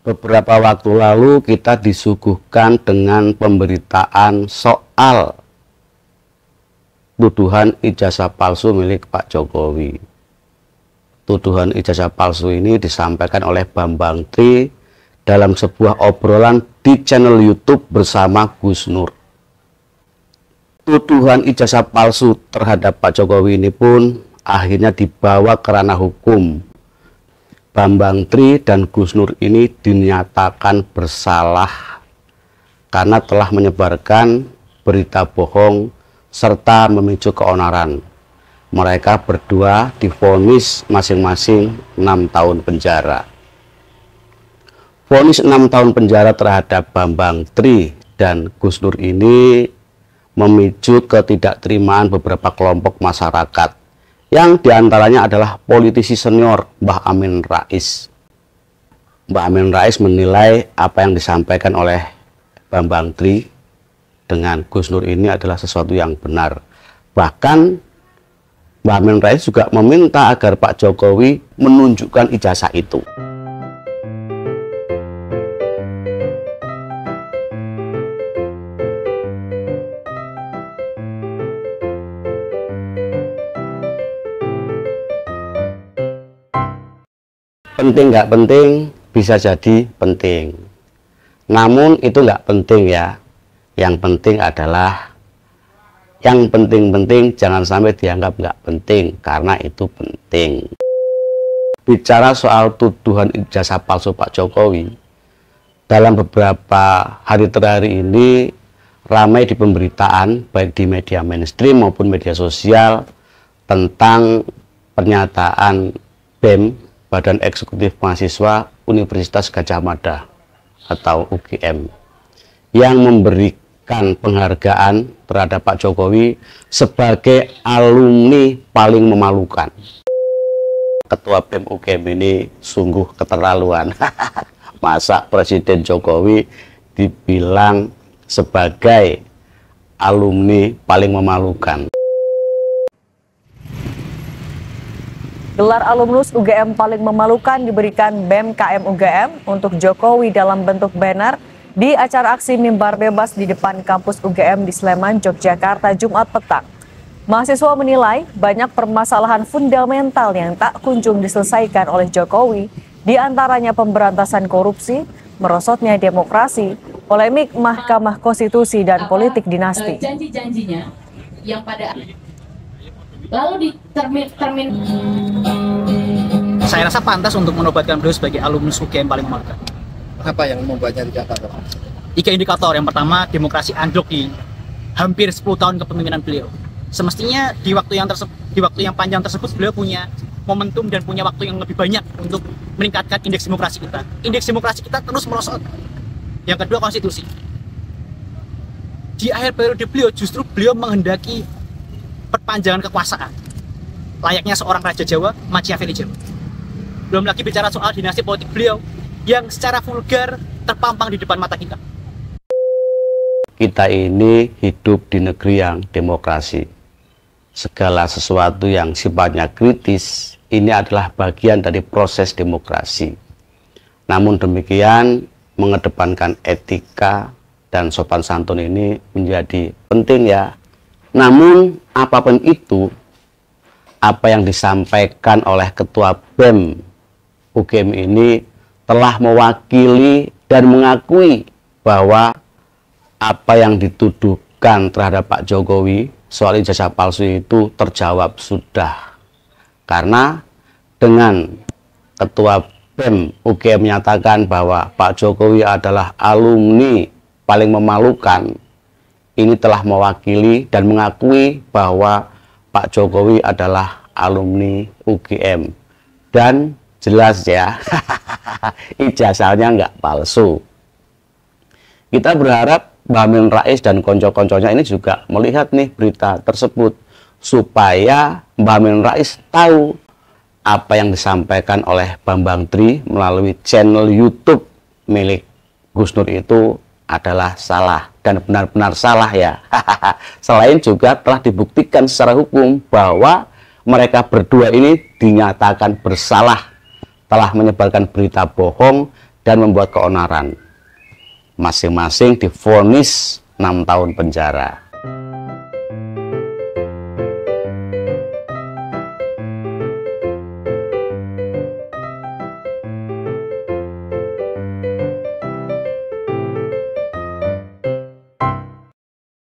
Beberapa waktu lalu kita disuguhkan dengan pemberitaan soal tuduhan ijazah palsu milik Pak Jokowi. Tuduhan ijazah palsu ini disampaikan oleh Bambang Tri dalam sebuah obrolan di channel YouTube bersama Gus Nur. Tuduhan ijazah palsu terhadap Pak Jokowi ini pun akhirnya dibawa ke ranah hukum. Bambang Tri dan Gus Nur ini dinyatakan bersalah karena telah menyebarkan berita bohong serta memicu keonaran. Mereka berdua divonis masing-masing 6 tahun penjara. Vonis 6 tahun penjara terhadap Bambang Tri dan Gus Nur ini memicu ketidakterimaan beberapa kelompok masyarakat, yang diantaranya adalah politisi senior Mbah Amin Rais. Mbah Amin Rais menilai apa yang disampaikan oleh Bambang Tri dengan Gus Nur ini adalah sesuatu yang benar. Bahkan Mbah Amin Rais juga meminta agar Pak Jokowi menunjukkan ijazah itu. Penting nggak penting, bisa jadi penting. Namun itu nggak penting ya. Yang penting adalah, yang penting-penting jangan sampai dianggap nggak penting, karena itu penting. Bicara soal tuduhan ijazah palsu Pak Jokowi, dalam beberapa hari terakhir ini ramai di pemberitaan, baik di media mainstream maupun media sosial, tentang pernyataan BEM, Badan Eksekutif Mahasiswa Universitas Gadjah Mada atau UGM, yang memberikan penghargaan terhadap Pak Jokowi sebagai alumni paling memalukan. Ketua BEM UGM ini sungguh keterlaluan. Masa Presiden Jokowi dibilang sebagai alumni paling memalukan. Gelar alumnus UGM paling memalukan diberikan BEM KM UGM untuk Jokowi dalam bentuk banner di acara aksi mimbar bebas di depan kampus UGM di Sleman, Yogyakarta, Jumat petang. Mahasiswa menilai banyak permasalahan fundamental yang tak kunjung diselesaikan oleh Jokowi, di antaranya pemberantasan korupsi, merosotnya demokrasi, polemik Mahkamah Konstitusi, dan politik dinasti. Janji-janjinya yang pada lalu di termin. Saya rasa pantas untuk menobatkan beliau sebagai alumnus UGM paling memalukan. Apa yang membuatnya tidak pantas? 3 indikator. Yang pertama, demokrasi anjlok di hampir 10 tahun kepemimpinan beliau. Semestinya di waktu yang panjang tersebut beliau punya momentum dan punya waktu yang lebih banyak untuk meningkatkan indeks demokrasi kita. Indeks demokrasi kita terus merosot. Yang kedua, konstitusi. Di akhir periode beliau justru beliau menghendaki perpanjangan kekuasaan layaknya seorang Raja Jawa, Machiavelli Jawa. Belum lagi bicara soal dinasti politik beliau yang secara vulgar terpampang di depan mata kita. Kita ini hidup di negeri yang demokrasi. Segala sesuatu yang sifatnya kritis ini adalah bagian dari proses demokrasi. Namun demikian, mengedepankan etika dan sopan santun ini menjadi penting ya. Namun apapun itu, apa yang disampaikan oleh Ketua BEM UGM ini telah mewakili dan mengakui bahwa apa yang dituduhkan terhadap Pak Jokowi soal ijazah palsu itu terjawab sudah. Karena dengan Ketua BEM UGM menyatakan bahwa Pak Jokowi adalah alumni paling memalukan, ini telah mewakili dan mengakui bahwa Pak Jokowi adalah alumni UGM. Dan jelas ya, ijazahnya nggak palsu. Kita berharap Mbah Amin Rais dan konco-konconya ini juga melihat nih berita tersebut, supaya Mbah Amin Rais tahu apa yang disampaikan oleh Bambang Tri melalui channel YouTube milik Gus Nur itu adalah salah dan benar-benar salah ya. Selain juga telah dibuktikan secara hukum bahwa mereka berdua ini dinyatakan bersalah telah menyebarkan berita bohong dan membuat keonaran. Masing-masing divonis 6 tahun penjara.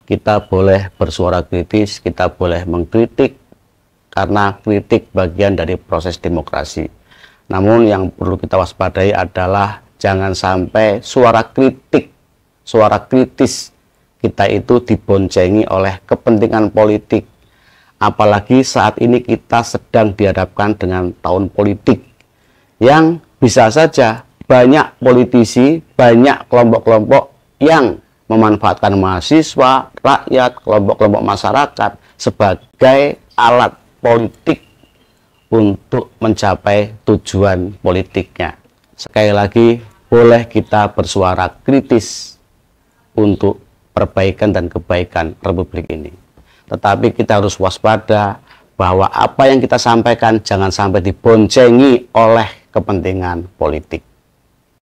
Kita boleh bersuara kritis, kita boleh mengkritik, karena kritik bagian dari proses demokrasi. Namun yang perlu kita waspadai adalah jangan sampai suara kritik, suara kritis kita itu diboncengi oleh kepentingan politik. Apalagi saat ini kita sedang dihadapkan dengan tahun politik yang bisa saja banyak politisi, banyak kelompok-kelompok yang memanfaatkan mahasiswa, rakyat, kelompok-kelompok masyarakat sebagai alat politik untuk mencapai tujuan politiknya. Sekali lagi, boleh kita bersuara kritis untuk perbaikan dan kebaikan Republik ini. Tetapi kita harus waspada bahwa apa yang kita sampaikan jangan sampai diboncengi oleh kepentingan politik.